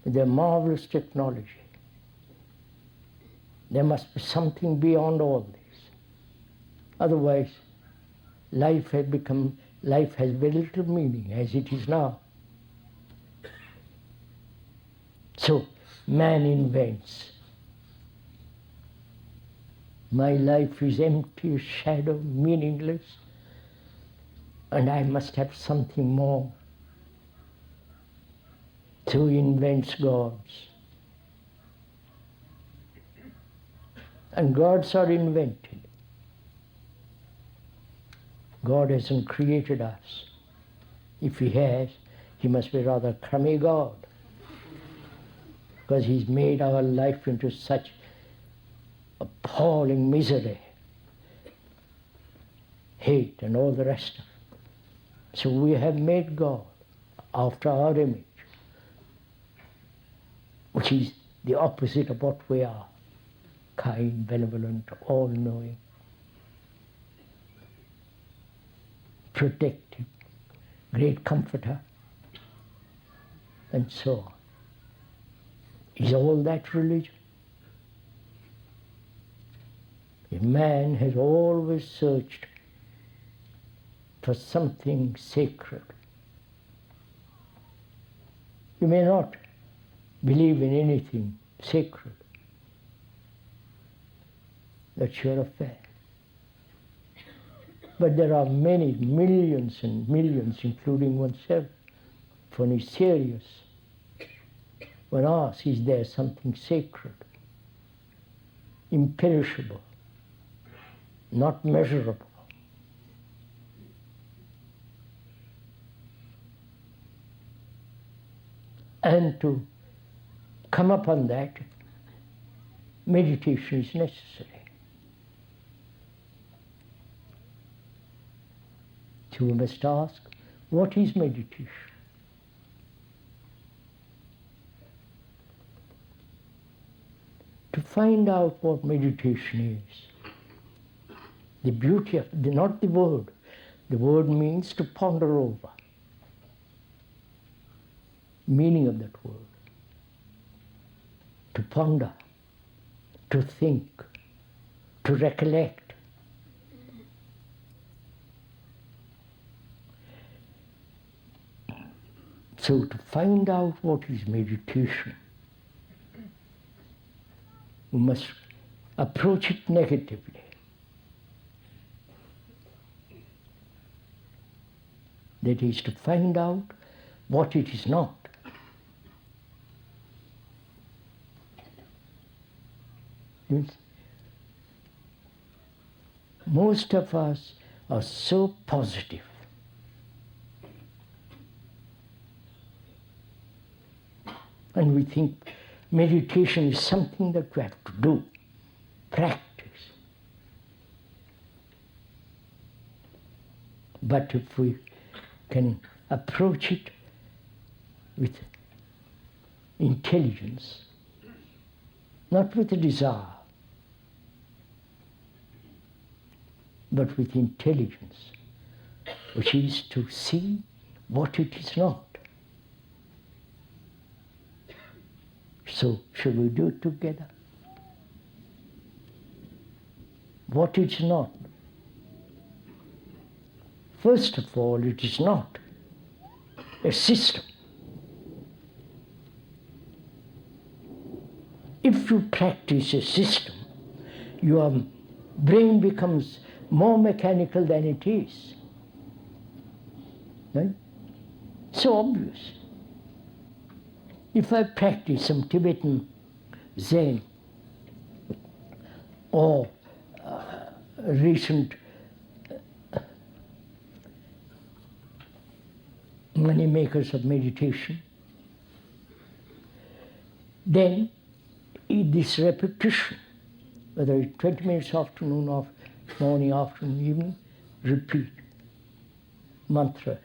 with their marvelous technology. There must be something beyond all this. Otherwise, life has very little meaning as it is now. So, man invents. My life is empty, shadow, meaningless, and I must have something more. So he invents gods. And gods are invented. God hasn't created us. If he has, he must be rather a crummy God, because he's made our life into such appalling misery, hate and all the rest of it. So we have made God after our image, which is the opposite of what we are: kind, benevolent, all-knowing, protective, great comforter, and so on. Is all that religion? Man has always searched for something sacred. You may not believe in anything sacred. That's your affair. But there are many, millions and millions, including oneself, when he's serious, one asks, is there something sacred, imperishable, not measurable? And to come upon that, meditation is necessary. So we must ask, what is meditation? To find out what meditation is, the beauty of, not the word means to ponder over, meaning of that word, to ponder, to think, to recollect. So to find out what is meditation, we must approach it negatively. That is, to find out what it is not. Most of us are so positive. And we think meditation is something that we have to do, practice. But if we can approach it with intelligence, not with a desire, but with intelligence, which is to see what it is not. So, shall we do it together? What it is not. First of all, it is not a system. If you practice a system, your brain becomes more mechanical than it is. Right? So obvious. If I practice some Tibetan Zen or recent money makers of meditation, then this repetition, whether it's 20 minutes afternoon, or morning, afternoon, evening, repeat mantra,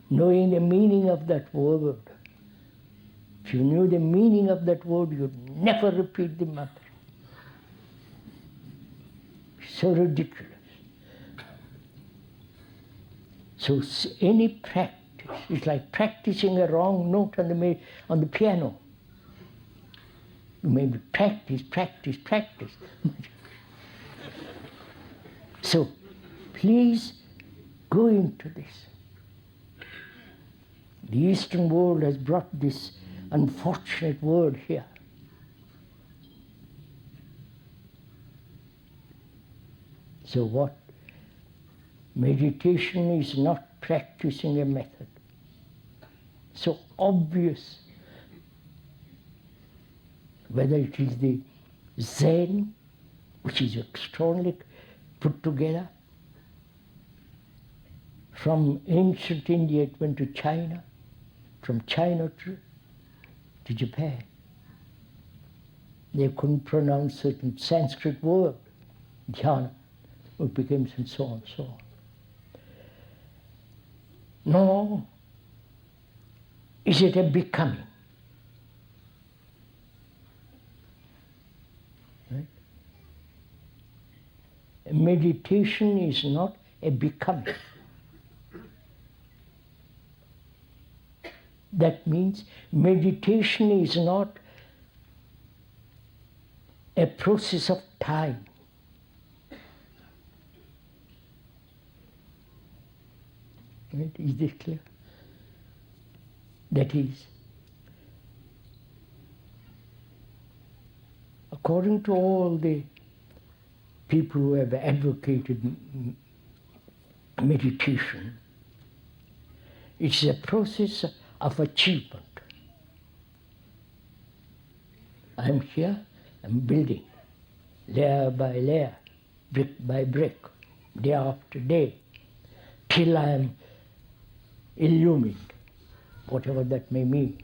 knowing the meaning of that word. If you knew the meaning of that word, you'd never repeat the mantra. So ridiculous. So any practice is like practicing a wrong note on the piano. You may practice. So please go into this. The Eastern world has brought this unfortunate word here. So what? Meditation is not practicing a method. So obvious. Whether it is the Zen, which is extraordinarily put together. From ancient India it went to China, from China to Japan. They couldn't pronounce certain Sanskrit word, dhyana, it became and so on and so on. Nor is it a becoming. Right? Meditation is not a becoming. That means meditation is not a process of time. Right? Is this clear? That is, according to all the people who have advocated meditation, it's a process of achievement. I'm here, I'm building, layer by layer, brick by brick, day after day, till I am illumined, whatever that may mean.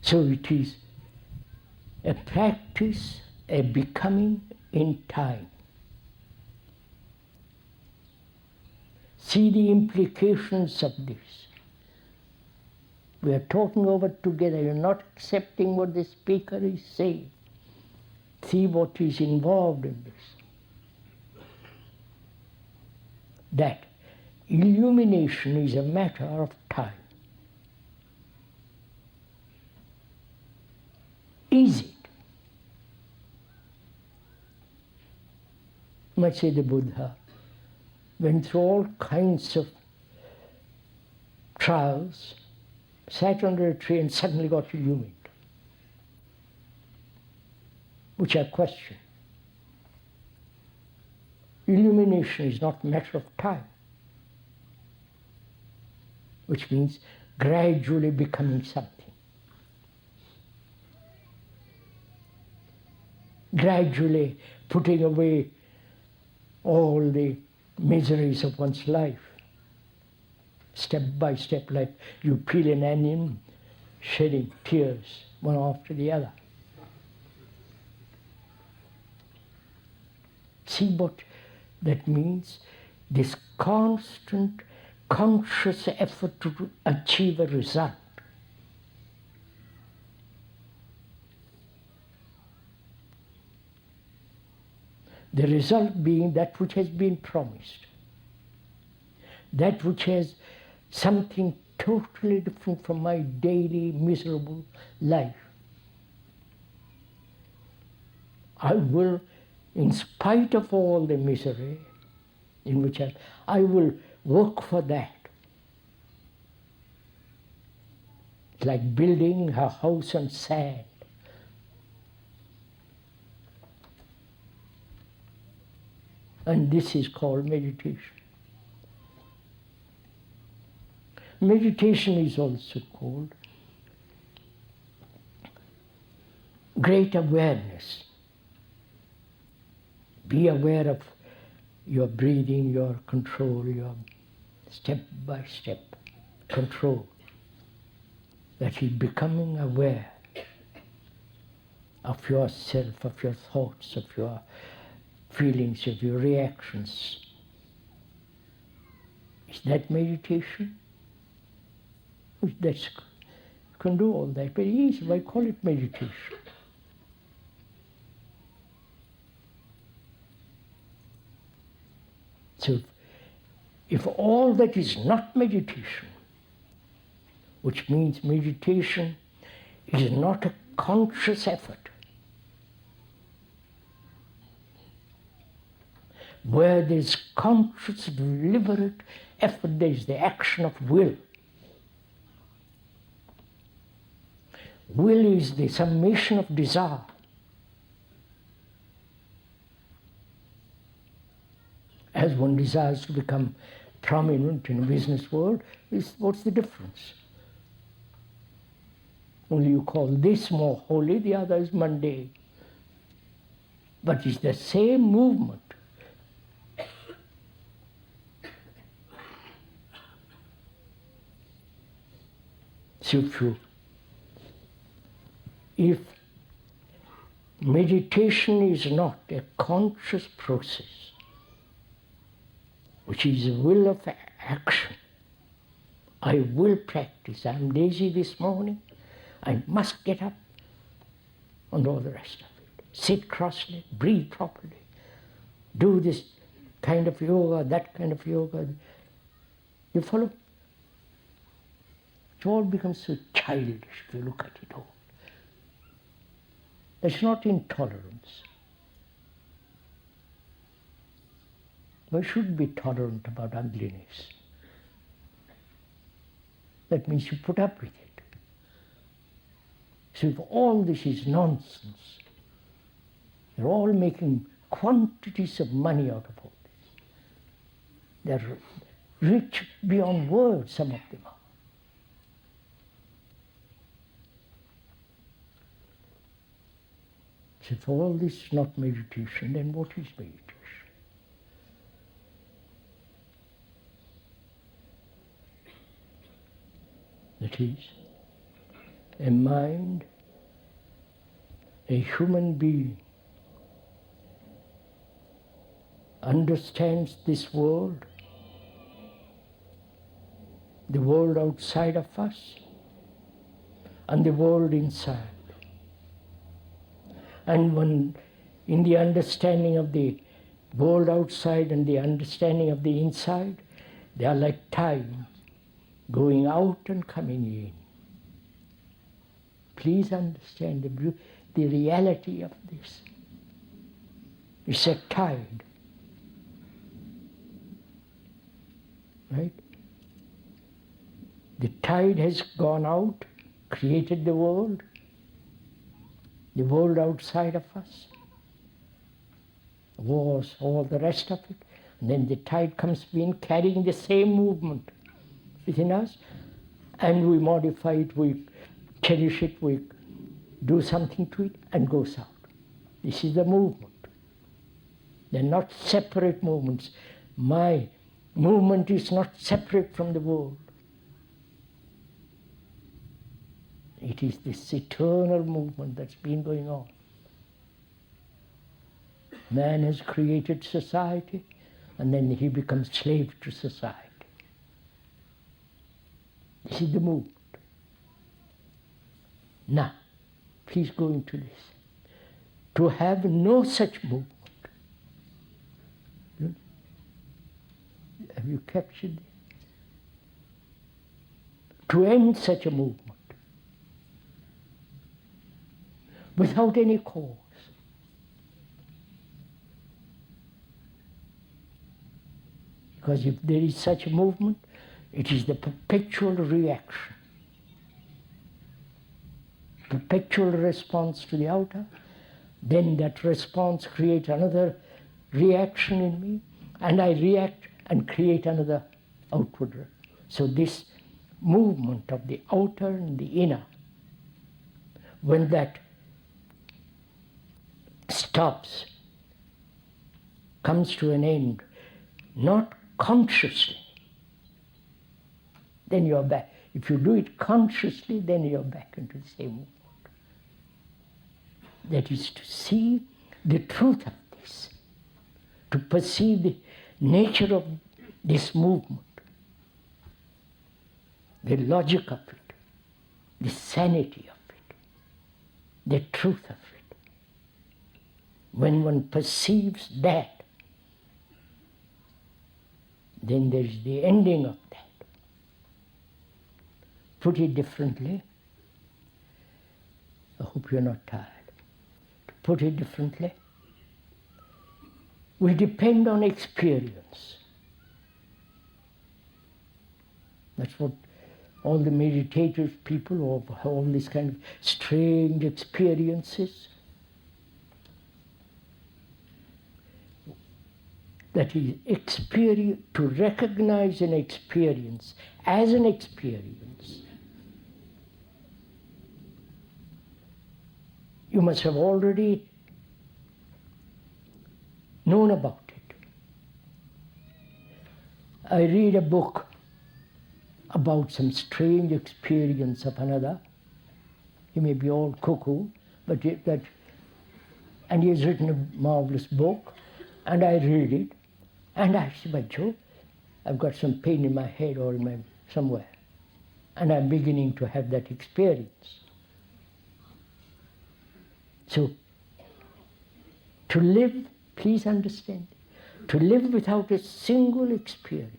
So it is a practice, a becoming in time. See the implications of this. We are talking over together. You're not accepting what the speaker is saying. See what is involved in this. That illumination is a matter of time. Is it? Might say the Buddha went through all kinds of trials, sat under a tree and suddenly got illumined, which I question. Illumination is not a matter of time, which means gradually becoming something. Gradually putting away all the miseries of one's life. Step by step, like you peel an onion, shedding tears one after the other. See what that means? This constant, conscious effort to achieve a result. The result being that which has been promised. that which has something totally different from my daily miserable life. I will, in spite of all the misery in which I will work for that. It's like building a house on sand. And this is called meditation. Meditation is also called great awareness. Be aware of your breathing, your control, your step-by-step control. That is becoming aware of yourself, of your thoughts, of your feelings, of your reactions. Is that meditation? That's, you can do all that very easy. Why call it meditation? So, if all that is not meditation, which means meditation is not a conscious effort, where there is conscious, deliberate effort, there is the action of will. Will is the summation of desire. As one desires to become prominent in the business world, what's the difference? Only you call this more holy, the other is mundane. But it's the same movement. So if meditation is not a conscious process, which is a will of action, I will practice. I'm lazy this morning, I must get up, and all the rest of it. Sit cross-legged, breathe properly, do this kind of yoga, that kind of yoga. You follow? It all becomes so childish if you look at it all. That's not intolerance. We should be tolerant about ugliness. That means you put up with it. So if all this is nonsense, they're all making quantities of money out of all this. They're rich beyond words, some of them are. So if all this is not meditation, then what is meditation? That is, a mind, a human being, understands this world, the world outside of us, and the world inside. And when in the understanding of the world outside and the understanding of the inside, they are like tides going out and coming in. Please understand the reality of this. It's a tide, right? The tide has gone out, created the world outside of us, wars, all the rest of it. And then the tide comes in carrying the same movement within us, and we modify it, we cherish it, we do something to it, and goes out. This is the movement. They're not separate movements. My movement is not separate from the world. It is this eternal movement that's been going on. Man has created society, and then he becomes slave to society. This is the movement. Now, please go into this. To have no such movement. Have you captured it? to end such a movement without any cause. Because if there is such a movement, it is the perpetual reaction, perpetual response to the outer. Then that response creates another reaction in me, and I react and create another outward. So this movement of the outer and the inner, when that stops, comes to an end, not consciously, then you're back. If you do it consciously, then you're back into the same movement. That is to see the truth of this, to perceive the nature of this movement, the logic of it, the sanity of it, the truth of it. When one perceives that, then there is the ending of that. Put it differently, I hope you're not tired. To put it differently, we depend on experience. That's what all the meditative people, or all these kind of strange experiences, that is, to recognize an experience as an experience, you must have already known about it. I read a book about some strange experience of another. He may be all cuckoo, and he has written a marvelous book, and I read it, and I say, by Jove, I've got some pain in my head or somewhere, and I'm beginning to have that experience. So, to live, please understand, to live without a single experience,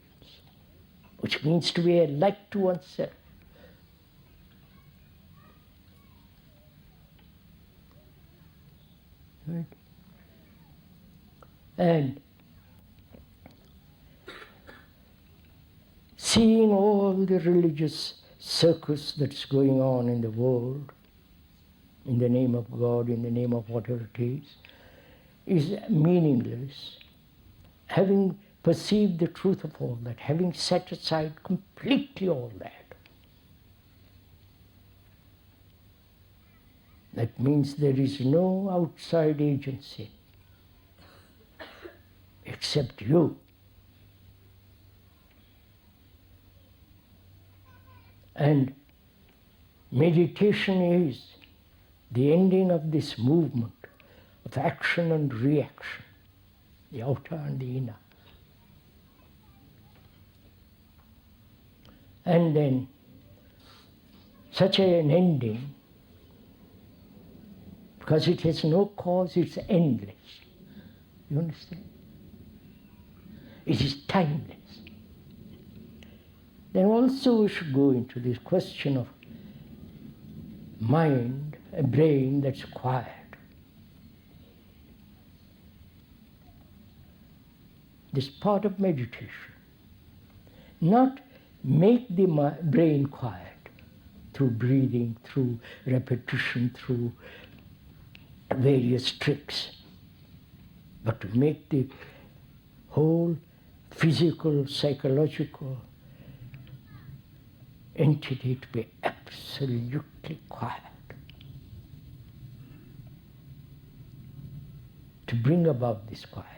which means to be a light to oneself, right? And seeing all the religious circus that's going on in the world, in the name of God, in the name of whatever it is meaningless. Having perceived the truth of all that, having set aside completely all that, that means there is no outside agency except you. And meditation is the ending of this movement of action and reaction, the outer and the inner. And then such an ending, because it has no cause, it's endless. You understand? It is timeless. Then also we should go into this question of mind, a brain that's quiet. This part of meditation. Not make the brain quiet through breathing, through repetition, through various tricks, but to make the whole physical, psychological entity to be absolutely quiet. To bring about this quietness,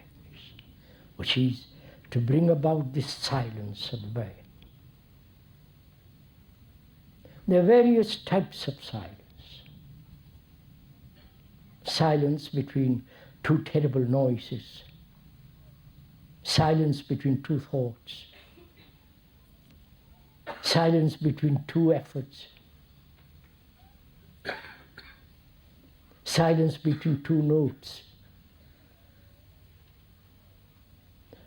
which is to bring about this silence of the brain. There are various types of silence. Silence between two terrible noises. Silence between two thoughts. Silence between two efforts. Silence between two notes.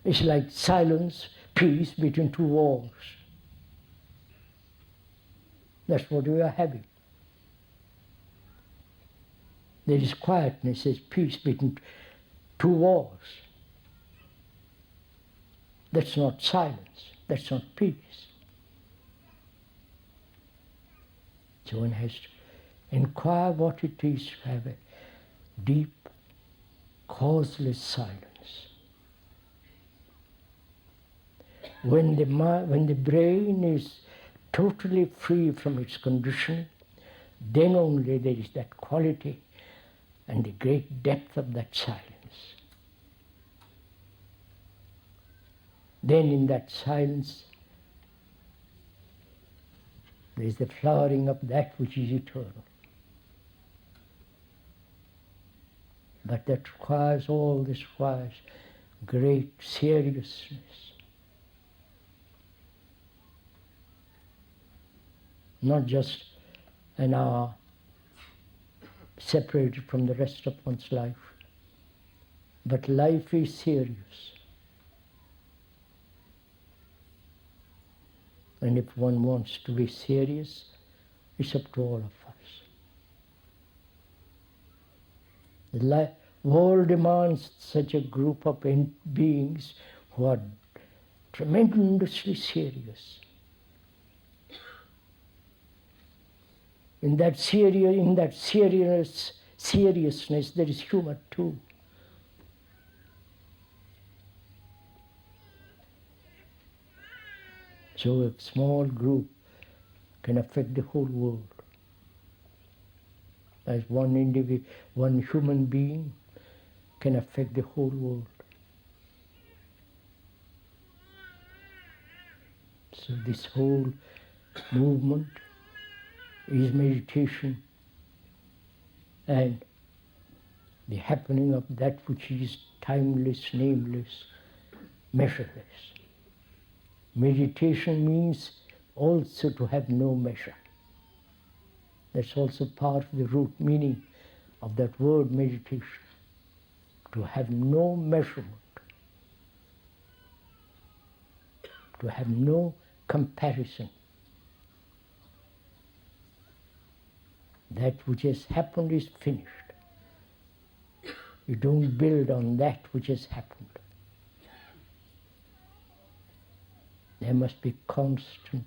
It's like silence, peace between two walls. That's what we are having. There is quietness, there is peace between two walls. That's not silence, that's not peace. So one has to inquire what it is to have a deep, causeless silence. When the brain is totally free from its conditioning, then only there is that quality and the great depth of that silence. Then in that silence, there is the flowering of that which is eternal. But that requires, all this requires great seriousness. Not just an hour separated from the rest of one's life, but life is serious. And if one wants to be serious, it's up to all of us. The world demands such a group of beings who are tremendously serious. In that seriousness, there is humor too. So a small group can affect the whole world. As one human being can affect the whole world. So this whole movement is meditation and the happening of that which is timeless, nameless, measureless. Meditation means also to have no measure. That's also part of the root meaning of that word meditation. To have no measurement. To have no comparison. That which has happened is finished. You don't build on that which has happened. There must be constant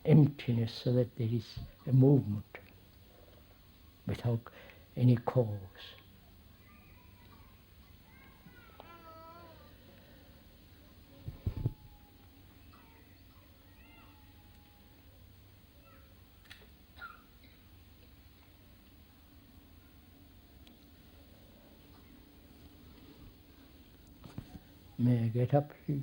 emptiness so that there is a movement without any cause. May I get up, please?